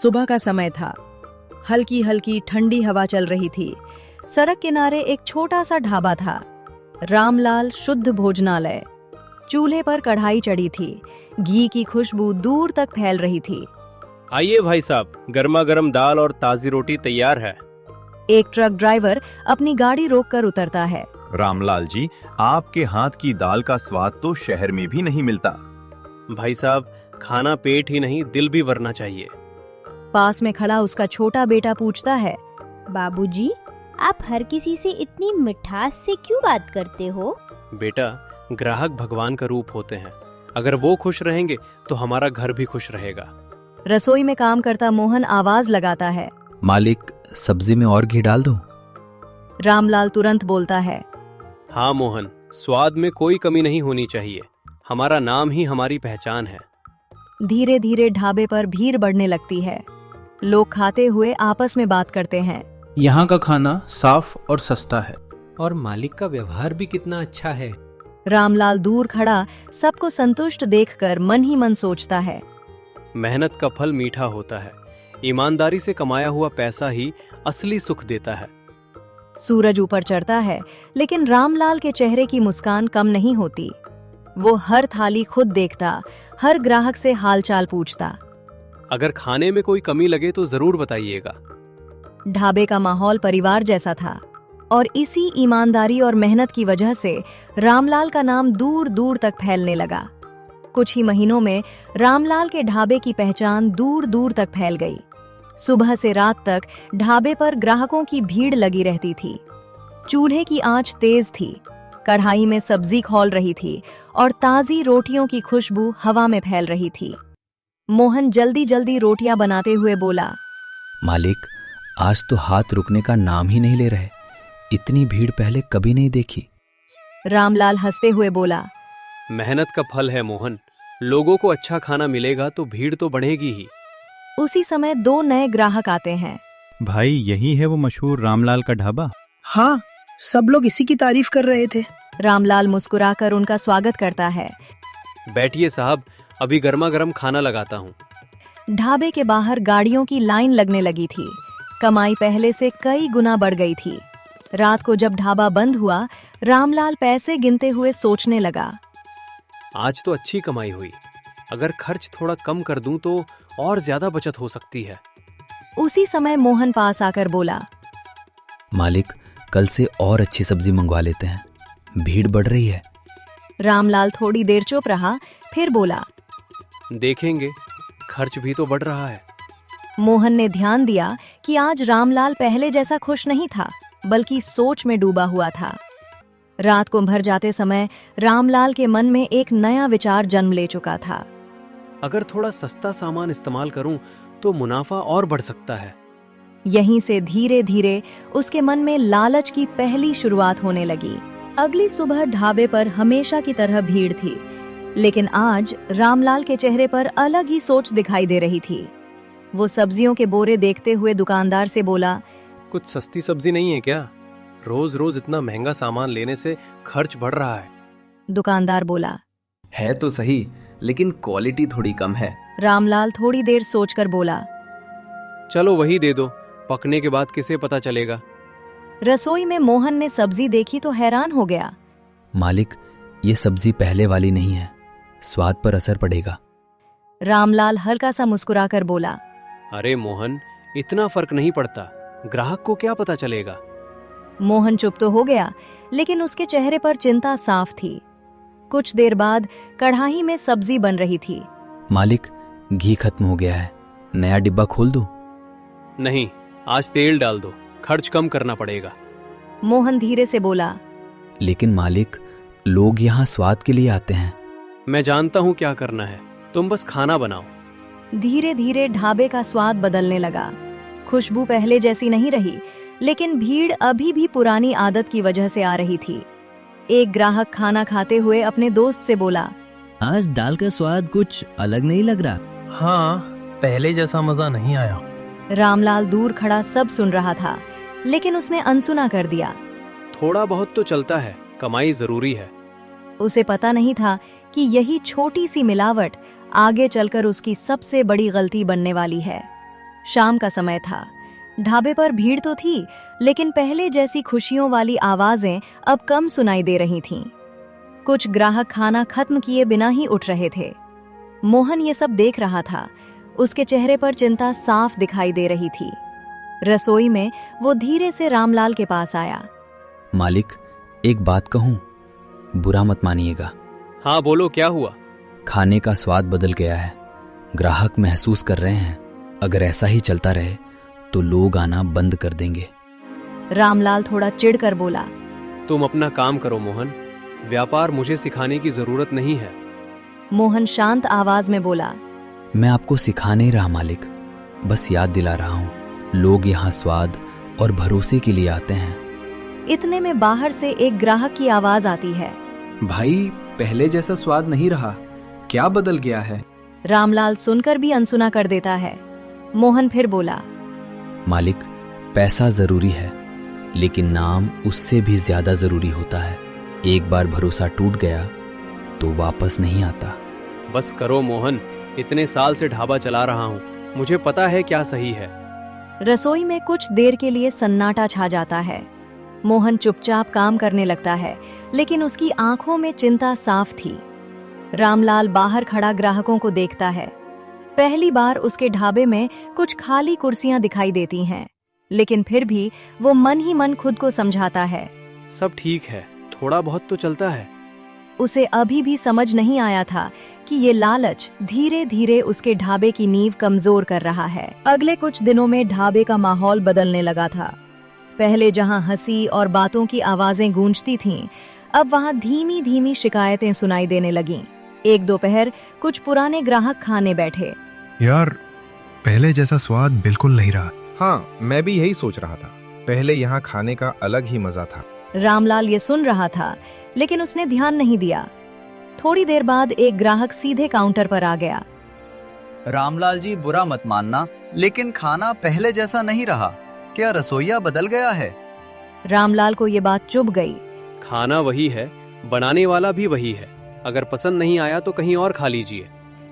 सुबह का समय था। हल्की हल्की ठंडी हवा चल रही थी। सड़क किनारे एक छोटा सा ढाबा था, रामलाल शुद्ध भोजनालय। चूल्हे पर कढ़ाई चढ़ी थी, घी की खुशबू दूर तक फैल रही थी। आइए भाई साहब, गर्मा गर्म दाल और ताजी रोटी तैयार है। एक ट्रक ड्राइवर अपनी गाड़ी रोककर उतरता है। रामलाल जी, आपके हाथ की दाल का स्वाद तो शहर में भी नहीं मिलता। भाई साहब, खाना पेट ही नहीं दिल भी भरना चाहिए। पास में खड़ा उसका छोटा बेटा पूछता है, बाबूजी, आप हर किसी से इतनी मिठास से क्यों बात करते हो? बेटा, ग्राहक भगवान का रूप होते हैं। अगर वो खुश रहेंगे तो हमारा घर भी खुश रहेगा। रसोई में काम करता मोहन आवाज लगाता है, मालिक, सब्जी में और घी डाल दूं? रामलाल तुरंत बोलता है, हाँ मोहन, स्वाद में कोई कमी नहीं होनी चाहिए। हमारा नाम ही हमारी पहचान है। धीरे धीरे ढाबे पर भीड़ बढ़ने लगती है। लोग खाते हुए आपस में बात करते हैं। यहाँ का खाना साफ और सस्ता है। और मालिक का व्यवहार भी कितना अच्छा है। रामलाल दूर खड़ा सबको संतुष्ट देखकर मन ही मन सोचता है, मेहनत का फल मीठा होता है। ईमानदारी से कमाया हुआ पैसा ही असली सुख देता है। सूरज ऊपर चढ़ता है, लेकिन रामलाल के चेहरे की मुस्कान कम नहीं होती। वो हर थाली खुद देखता, हर ग्राहक से हालचाल पूछता। अगर खाने में कोई कमी लगे तो जरूर बताइएगा। ढाबे का माहौल परिवार जैसा था, और इसी ईमानदारी और मेहनत की वजह से रामलाल का नाम दूर दूर तक फैलने लगा। कुछ ही महीनों में रामलाल के ढाबे की पहचान दूर दूर तक फैल गई। सुबह से रात तक ढाबे पर ग्राहकों की भीड़ लगी रहती थी। चूल्हे की आंच तेज थी, कढ़ाई में सब्जी खौल रही थी और ताजी रोटियों की खुशबू हवा में फैल रही थी। मोहन जल्दी जल्दी रोटियां बनाते हुए बोला, मालिक, आज तो हाथ रुकने का नाम ही नहीं ले रहे। इतनी भीड़ पहले कभी नहीं देखी। रामलाल हंसते हुए बोला, मेहनत का फल है मोहन। लोगों को अच्छा खाना मिलेगा तो भीड़ तो बढ़ेगी ही। उसी समय 2 नए ग्राहक आते हैं। भाई, यही है वो मशहूर रामलाल का ढाबा? हाँ, सब लोग इसी की तारीफ कर रहे थे। रामलाल मुस्कुराकर उनका स्वागत करता है। बैठिए साहब, अभी गर्मा गर्म खाना लगाता हूँ। ढाबे के बाहर गाड़ियों की लाइन लगने लगी थी। कमाई पहले से कई गुना बढ़ गई थी। रात को जब ढाबा बंद हुआ, रामलाल पैसे गिनते हुए सोचने लगा, आज तो अच्छी कमाई हुई। अगर खर्च थोड़ा कम कर दूं तो और ज्यादा बचत हो सकती है। उसी समय मोहन पास आकर बोला, मालिक, कल से और अच्छी सब्जी मंगवा लेते हैं, भीड़ बढ़ रही है। रामलाल थोड़ी देर चुप रहा, फिर बोला, देखेंगे, खर्च भी तो बढ़ रहा है। मोहन ने ध्यान दिया कि आज रामलाल पहले जैसा खुश नहीं था, बल्कि सोच में डूबा हुआ था। रात को भर जाते समय रामलाल के मन में एक नया विचार जन्म ले चुका था। अगर थोड़ा सस्ता सामान इस्तेमाल करूं तो मुनाफा और बढ़ सकता है। यहीं से धीरे धीरे उसके मन में लालच की पहली शुरुआत होने लगी। अगली सुबह ढाबे पर हमेशा की तरह भीड़ थी, लेकिन आज रामलाल के चेहरे पर अलग ही सोच दिखाई दे रही थी। वो सब्जियों के बोरे देखते हुए दुकानदार से बोला, कुछ सस्ती सब्जी नहीं है क्या? रोज रोज इतना महंगा सामान लेने से खर्च बढ़ रहा है। दुकानदार बोला, है तो सही, लेकिन क्वालिटी थोड़ी कम है। रामलाल थोड़ी देर सोचकर बोला, चलो वही दे दो, पकने के बाद किसे पता चलेगा। रसोई में मोहन ने सब्जी देखी तो हैरान हो गया। मालिक, ये सब्जी पहले वाली नहीं है, स्वाद पर असर पड़ेगा। रामलाल हल्का सा मुस्कुराकर बोला, अरे मोहन, इतना फर्क नहीं पड़ता, ग्राहक को क्या पता चलेगा। मोहन चुप तो हो गया, लेकिन उसके चेहरे पर चिंता साफ थी। कुछ देर बाद कढ़ाई में सब्जी बन रही थी। मालिक, घी खत्म हो गया है, नया डिब्बा खोल दूं? नहीं, आज तेल डाल दो, खर्च कम करना पड़ेगा। मोहन धीरे से बोला, लेकिन मालिक, लोग यहाँ स्वाद के लिए आते हैं। मैं जानता हूँ क्या करना है, तुम बस खाना बनाओ। धीरे धीरे ढाबे का स्वाद बदलने लगा। खुशबू पहले जैसी नहीं रही, लेकिन भीड़ अभी भी पुरानी आदत की वजह से आ रही थी। एक ग्राहक खाना खाते हुए अपने दोस्त से बोला, आज दाल का स्वाद कुछ अलग नहीं लग रहा। हाँ, पहले जैसा मजा नहीं आया। रामलाल दूर खड़ा सब सुन रहा था, लेकिन उसने अनसुना कर दिया। थोड़ा बहुत तो चलता है, कमाई जरूरी है। उसे पता नहीं था कि यही छोटी सी मिलावट आगे चलकर उसकी सबसे बड़ी गलती बनने वाली है। शाम का समय था। ढाबे पर भीड़ तो थी, लेकिन पहले जैसी खुशियों वाली आवाजें अब कम सुनाई दे रही थीं। कुछ ग्राहक खाना खत्म किए बिना ही उठ रहे थे। मोहन ये सब देख रहा था। उसके चेहरे पर चिंता साफ दिखाई दे रही थी। रसोई में वो धीरे से रामलाल के पास आया। मालिक, एक बात कहूं, बुरा मत मानिएगा। हाँ बोलो, क्या हुआ? खाने का स्वाद बदल गया है। ग्राहक महसूस कर रहे हैं। अगर ऐसा ही चलता रहे तो लोग आना बंद कर देंगे। रामलाल थोड़ा चिढ़कर बोला। तुम अपना काम करो मोहन, व्यापार मुझे सिखाने की जरूरत नहीं है। मोहन शांत आवाज में बोला। मैं आपको सिखा नहीं रहा मालिक, बस याद दिला रहा हूँ। लोग यहाँ स्वाद और भरोसे के लिए आते हैं। इतने में बाहर से एक ग्राहक की आवाज आती है। भाई, पहले जैसा स्वाद नहीं रहा, क्या बदल गया है? रामलाल सुनकर भी अनसुना कर देता है। मोहन फिर बोला। मालिक, पैसा जरूरी है, लेकिन नाम उससे भी ज्यादा जरूरी होता है। एक बार भरोसा टूट गया तो वापस नहीं आता। बस करो मोहन, इतने साल से ढाबा चला रहा हूँ, मुझे पता है क्या सही है। रसोई में कुछ देर के लिए सन्नाटा छा जाता है। मोहन चुपचाप काम करने लगता है, लेकिन उसकी आंखों में चिंता साफ थी। रामलाल बाहर खड़ा ग्राहकों को देखता है। पहली बार उसके ढाबे में कुछ खाली कुर्सियां दिखाई देती हैं, लेकिन फिर भी वो मन ही मन खुद को समझाता है। सब ठीक है, थोड़ा बहुत तो चलता है। उसे अभी भी समझ नहीं आया था कि ये लालच धीरे धीरे उसके ढाबे की नींव कमजोर कर रहा है। अगले कुछ दिनों में ढाबे का माहौल बदलने लगा था। पहले जहां हंसी और बातों की आवाजें गूंजती थीं, अब वहां धीमी धीमी शिकायतें सुनाई देने लगीं। एक दोपहर कुछ पुराने ग्राहक खाने बैठे। यार, पहले जैसा स्वाद बिल्कुल नहीं रहा। हाँ, मैं भी यही सोच रहा था। पहले यहाँ खाने का अलग ही मजा था। रामलाल ये सुन रहा था, लेकिन उसने ध्यान नहीं दिया। थोड़ी देर बाद एक ग्राहक सीधे काउंटर पर आ गया। रामलाल जी, बुरा मत मानना, लेकिन खाना पहले जैसा नहीं रहा। क्या रसोइया बदल गया है? रामलाल को ये बात चुभ गई। खाना वही है, बनाने वाला भी वही है। अगर पसंद नहीं आया तो कहीं और खा लीजिए।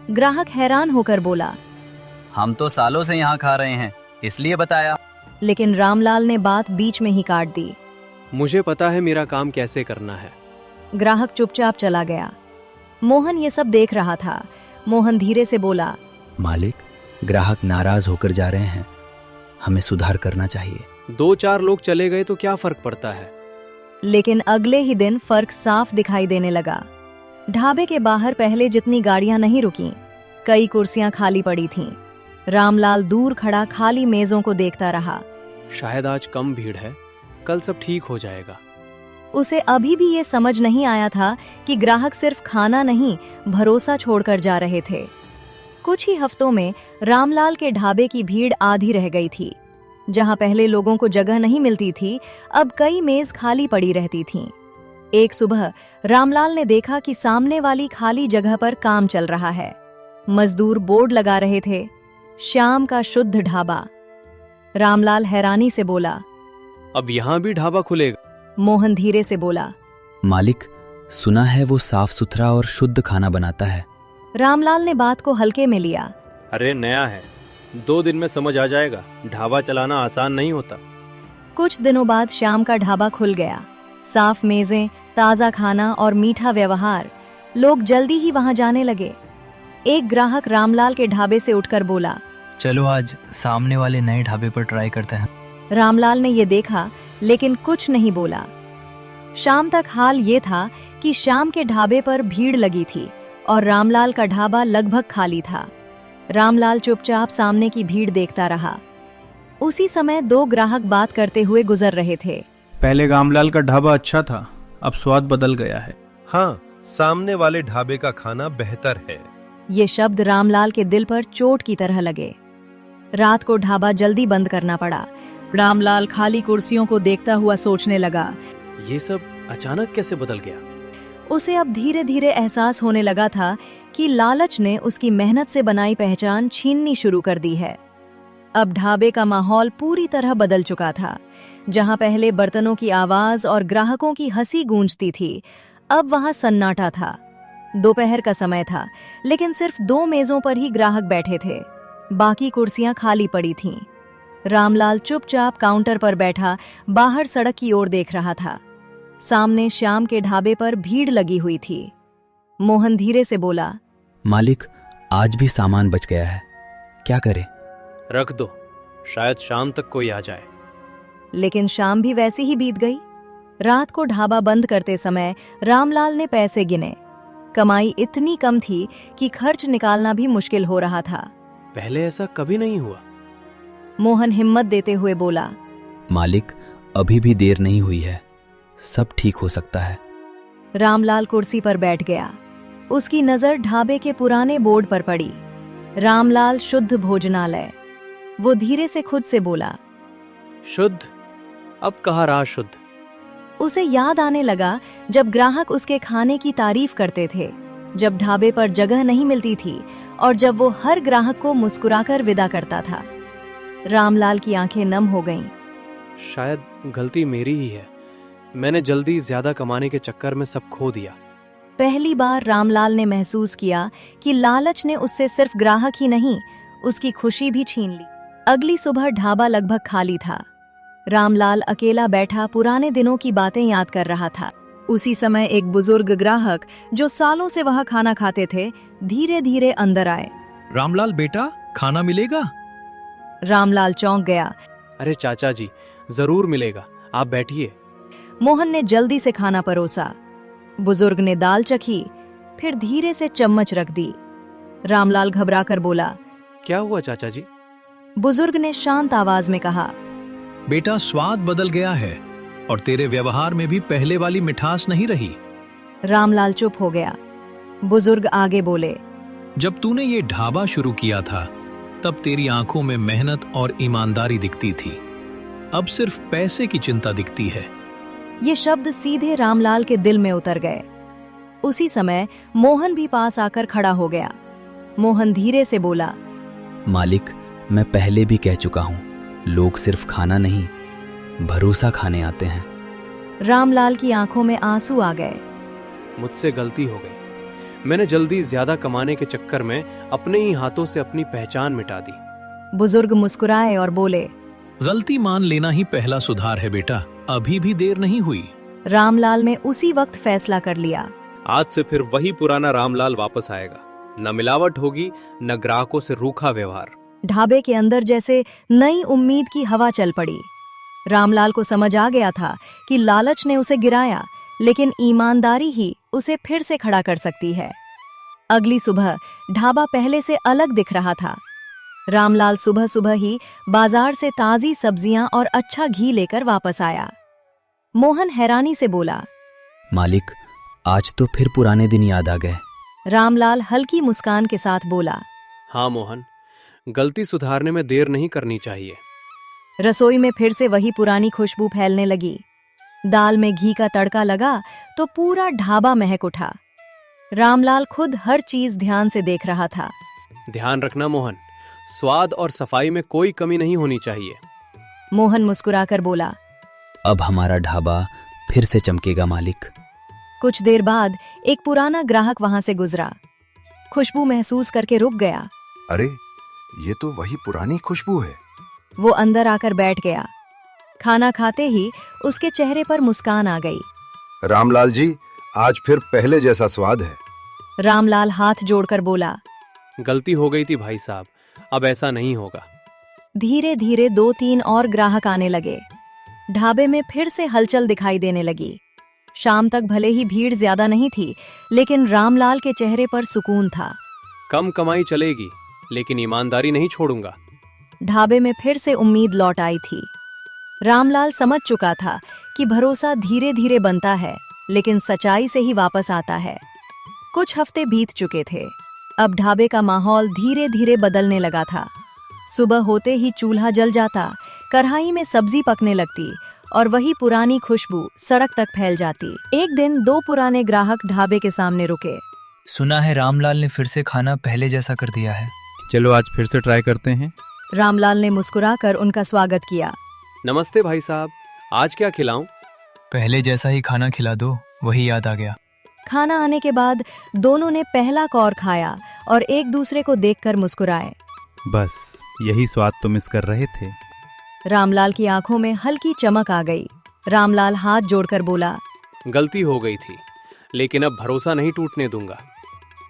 ग्राहक हैरान होकर बोला। हम तो सालों से यहाँ खा रहे हैं, इसलिए बताया। लेकिन रामलाल ने बात बीच में ही काट दी। मुझे पता है मेरा काम कैसे करना है। ग्राहक चुपचाप चला गया। मोहन ये सब देख रहा था। मोहन धीरे से बोला। मालिक, ग्राहक नाराज होकर जा रहे हैं, हमें सुधार करना चाहिए। 2-4 लोग चले गए तो क्या फर्क पड़ता है? लेकिन अगले ही दिन फर्क साफ दिखाई देने लगा। ढाबे के बाहर पहले जितनी गाड़ियां नहीं रुकीं, कई कुर्सियां खाली पड़ी थीं। रामलाल दूर खड़ा खाली मेजों को देखता रहा। शायद आज कम भीड़ है, कल सब ठीक हो जाएगा। उसे अभी भी ये समझ नहीं आया था कि ग्राहक सिर्फ खाना नहीं, भरोसा छोड़कर जा रहे थे। कुछ ही हफ्तों में रामलाल के ढाबे की भीड़ आधी रह गई थी। जहां पहले लोगों को जगह नहीं मिलती थी, अब कई मेज खाली पड़ी रहती थीं। एक सुबह रामलाल ने देखा कि सामने वाली खाली जगह पर काम चल रहा है। मजदूर बोर्ड लगा रहे थे, श्याम का शुद्ध ढाबा। रामलाल हैरानी से बोला। अब यहाँ भी ढाबा खुलेगा? मोहन धीरे से बोला। मालिक, सुना है वो साफ सुथरा और शुद्ध खाना बनाता है। रामलाल ने बात को हल्के में लिया। अरे नया है, 2 दिन में समझ आ जाएगा। ढाबा चलाना आसान नहीं होता। कुछ दिनों बाद श्याम का ढाबा खुल गया। साफ मेजें, ताजा खाना और मीठा व्यवहार। लोग जल्दी ही वहां जाने लगे। एक ग्राहक रामलाल के ढाबे से उठकर बोला। चलो आज सामने वाले नए ढाबे पर ट्राई करते हैं। रामलाल ने ये देखा, लेकिन कुछ नहीं बोला। शाम तक हाल ये था कि श्याम के ढाबे पर भीड़ लगी थी और रामलाल का ढाबा लगभग खाली था। रामलाल चुपचाप सामने की भीड़ देखता रहा। उसी समय 2 ग्राहक बात करते हुए गुजर रहे थे। पहले रामलाल का ढाबा अच्छा था, अब स्वाद बदल गया है। हाँ, सामने वाले ढाबे का खाना बेहतर है। ये शब्द रामलाल के दिल पर चोट की तरह लगे। रात को ढाबा जल्दी बंद करना पड़ा। रामलाल खाली कुर्सियों को देखता हुआ सोचने लगा, ये सब अचानक कैसे बदल गया? उसे अब धीरे धीरे एहसास होने लगा था कि लालच ने उसकी मेहनत से बनाई पहचान छीननी शुरू कर दी है। अब ढाबे का माहौल पूरी तरह बदल चुका था। जहां पहले बर्तनों की आवाज और ग्राहकों की हंसी गूंजती थी, अब वहां सन्नाटा था। दोपहर का समय था, लेकिन सिर्फ 2 मेजों पर ही ग्राहक बैठे थे। बाकी कुर्सियां खाली पड़ी थीं। रामलाल चुपचाप काउंटर पर बैठा बाहर सड़क की ओर देख रहा था। सामने श्याम के ढाबे पर भीड़ लगी हुई थी। मोहन धीरे से बोला, मालिक, आज भी सामान बच गया है, क्या करें? रख दो, शायद शाम तक कोई आ जाए। लेकिन शाम भी वैसी ही बीत गई। रात को ढाबा बंद करते समय रामलाल ने पैसे गिने। कमाई इतनी कम थी कि खर्च निकालना भी मुश्किल हो रहा था। पहले ऐसा कभी नहीं हुआ। मोहन हिम्मत देते हुए बोला, मालिक, अभी भी देर नहीं हुई है, सब ठीक हो सकता है। रामलाल कुर्सी पर बैठ गया। उसकी नजर ढाबे के पुराने बोर्ड पर पड़ी, रामलाल शुद्ध भोजनालय। वो धीरे से खुद से बोला, शुद्ध? अब कहाँ रहा शुद्ध? उसे याद आने लगा जब ग्राहक उसके खाने की तारीफ करते थे, जब ढाबे पर जगह नहीं मिलती थी और जब वो हर ग्राहक को मुस्कुराकर विदा करता था। रामलाल की आंखें नम हो गईं। शायद गलती मेरी ही है। मैंने जल्दी ज्यादा कमाने के चक्कर में सब खो दिया। पहली बार रामलाल ने महसूस किया कि लालच ने उससे सिर्फ ग्राहक ही नहीं, उसकी खुशी भी छीन ली। अगली सुबह ढाबा लगभग खाली था। रामलाल अकेला बैठा पुराने दिनों की बातें याद कर रहा था। उसी समय एक बुजुर्ग ग्राहक जो सालों से वहां खाना खाते थे, धीरे धीरे अंदर आए। रामलाल बेटा, खाना मिलेगा? रामलाल चौंक गया। अरे चाचा जी, जरूर मिलेगा, आप बैठिए। मोहन ने जल्दी से खाना परोसा। बुजुर्ग ने दाल चखी, फिर धीरे से चम्मच रख दी। रामलाल घबराकर बोला, क्या हुआ चाचा जी? बुजुर्ग ने शांत आवाज में कहा, बेटा, स्वाद बदल गया है और तेरे व्यवहार में भी पहले वाली मिठास नहीं रही। रामलाल चुप हो गया। बुजुर्ग आगे बोले, जब तूने ये ढाबा शुरू किया था तब तेरी आंखों में मेहनत और ईमानदारी दिखती थी, अब सिर्फ पैसे की चिंता दिखती है। ये शब्द सीधे रामलाल के दिल में उतर गए। उसी समय मोहन भी पास आकर खड़ा हो गया। मोहन धीरे से बोला, मालिक, मैं पहले भी कह चुका हूँ, लोग सिर्फ खाना नहीं, भरोसा खाने आते हैं। रामलाल की आंखों में आंसू आ गए। मुझसे गलती हो गई। मैंने जल्दी ज्यादा कमाने के चक्कर में अपने ही हाथों से अपनी पहचान मिटा दी। बुजुर्ग मुस्कुराए और बोले, गलती मान लेना ही पहला सुधार है बेटा, अभी भी देर नहीं हुई। रामलाल ने उसी वक्त फैसला कर लिया, आज से फिर वही पुराना रामलाल वापस आएगा। न मिलावट होगी, न ग्राहकों से रूखा व्यवहार। ढाबे के अंदर जैसे नई उम्मीद की हवा चल पड़ी। रामलाल को समझ आ गया था कि लालच ने उसे गिराया, लेकिन ईमानदारी ही उसे फिर से खड़ा कर सकती है। अगली सुबह ढाबा पहले से अलग दिख रहा था। रामलाल सुबह सुबह ही बाजार से ताजी सब्जियां और अच्छा घी लेकर वापस आया। मोहन हैरानी से बोला, मालिक, आज तो फिर पुराने दिन याद आ गए। रामलाल हल्की मुस्कान के साथ बोला, हाँ मोहन, गलती सुधारने में देर नहीं करनी चाहिए। रसोई में फिर से वही पुरानी खुशबू फैलने लगी। दाल में घी का तड़का लगा तो पूरा ढाबा महक उठा। रामलाल खुद हर चीज ध्यान से देख रहा था। ध्यान रखना मोहन, स्वाद और सफाई में कोई कमी नहीं होनी चाहिए। मोहन मुस्कुराकर बोला, अब हमारा ढाबा फिर से चमकेगा मालिक। कुछ देर बाद एक पुराना ग्राहक वहां से गुजरा। खुशबू महसूस करके रुक गया। अरे, ये तो वही पुरानी खुशबू है। वो अंदर आकर बैठ गया। खाना खाते ही उसके चेहरे पर मुस्कान आ गई। रामलाल जी, आज फिर पहले जैसा स्वाद है। रामलाल हाथ जोड़कर बोला, गलती हो गई थी भाई साहब, अब ऐसा नहीं होगा। धीरे धीरे 2-3 और ग्राहक आने लगे। ढाबे में फिर से हलचल दिखाई देने लगी। शाम तक भले ही भीड़ ज्यादा नहीं थी, लेकिन रामलाल के चेहरे पर सुकून था। कम कमाई चलेगी, लेकिन ईमानदारी नहीं छोड़ूंगा। ढाबे में फिर से उम्मीद लौट आई थी। रामलाल समझ चुका था कि भरोसा धीरे धीरे बनता है, लेकिन सच्चाई से ही वापस आता है। कुछ हफ्ते बीत चुके थे। अब ढाबे का माहौल धीरे धीरे बदलने लगा था। सुबह होते ही चूल्हा जल जाता, कढ़ाई में सब्जी पकने लगती और वही पुरानी खुशबू सड़क तक फैल जाती। एक दिन 2 पुराने ग्राहक ढाबे के सामने रुके। सुना है रामलाल ने फिर से खाना पहले जैसा कर दिया है। चलो आज फिर से ट्राई करते हैं। रामलाल ने मुस्कुराकर उनका स्वागत किया। नमस्ते भाई साहब, आज क्या खिलाऊं? पहले जैसा ही खाना खिला दो, वही याद आ गया। खाना आने के बाद दोनों ने पहला कौर खाया और एक दूसरे को देखकर मुस्कुराए। बस यही स्वाद तो मिस कर रहे थे। रामलाल की आंखों में हल्की चमक आ गई। रामलाल हाथ जोड़कर बोला, गलती हो गई थी, लेकिन अब भरोसा नहीं टूटने दूंगा।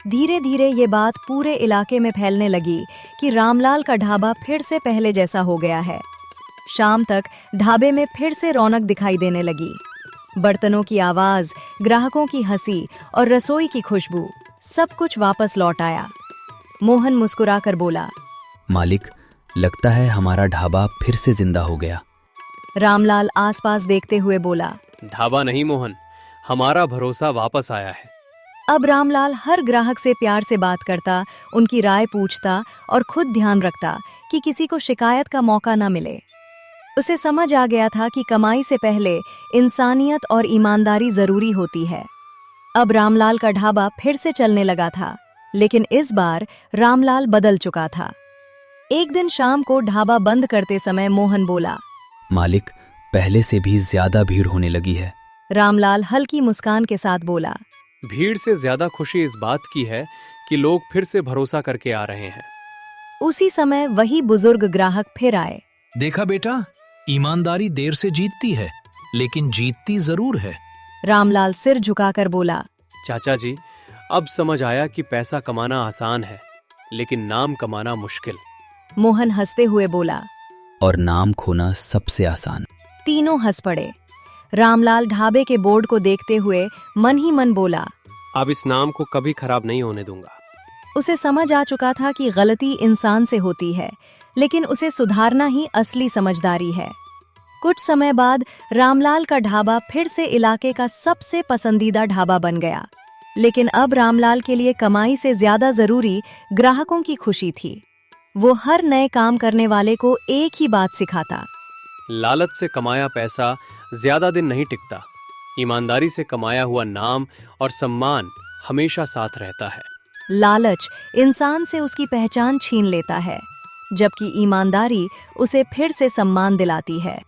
धीरे धीरे ये बात पूरे इलाके में फैलने लगी कि रामलाल का ढाबा फिर से पहले जैसा हो गया है। शाम तक ढाबे में फिर से रौनक दिखाई देने लगी। बर्तनों की आवाज, ग्राहकों की हंसी और रसोई की खुशबू, सब कुछ वापस लौट आया। मोहन मुस्कुराकर बोला, मालिक, लगता है हमारा ढाबा फिर से जिंदा हो गया। रामलाल आसपास देखते हुए बोला, ढाबा नहीं मोहन, हमारा भरोसा वापस आया है। अब रामलाल हर ग्राहक से प्यार से बात करता, उनकी राय पूछता और खुद ध्यान रखता कि किसी को शिकायत का मौका न मिले। उसे समझ आ गया था कि कमाई से पहले इंसानियत और ईमानदारी जरूरी होती है। अब रामलाल का ढाबा फिर से चलने लगा था, लेकिन इस बार रामलाल बदल चुका था। एक दिन शाम को ढाबा बंद करते समय मोहन बोला, मालिक, पहले से भी ज्यादा भीड़ होने लगी है। रामलाल हल्की मुस्कान के साथ बोला, भीड़ से ज्यादा खुशी इस बात की है कि लोग फिर से भरोसा करके आ रहे हैं। उसी समय वही बुजुर्ग ग्राहक फिर आए। देखा बेटा, ईमानदारी देर से जीतती है, लेकिन जीतती जरूर है। रामलाल सिर झुकाकर बोला, चाचा जी, अब समझ आया कि पैसा कमाना आसान है, लेकिन नाम कमाना मुश्किल। मोहन हंसते हुए बोला, और नाम खोना सबसे आसान। तीनों हंस पड़े। रामलाल ढाबे के बोर्ड को देखते हुए मन ही मन बोला, अब इस नाम को कभी खराब नहीं होने दूंगा। उसे समझ आ चुका था कि गलती इंसान से होती है, लेकिन उसे सुधारना ही असली समझदारी है। कुछ समय बाद रामलाल का ढाबा फिर से इलाके का सबसे पसंदीदा ढाबा बन गया। लेकिन अब रामलाल के लिए कमाई से ज्यादा जरूरी ग्राहकों की खुशी थी। वो हर नए काम करने वाले को एक ही बात सिखाता, लालच से कमाया पैसा ज्यादा दिन नहीं टिकता। ईमानदारी से कमाया हुआ नाम और सम्मान हमेशा साथ रहता है। लालच इंसान से उसकी पहचान छीन लेता है, जबकि ईमानदारी उसे फिर से सम्मान दिलाती है।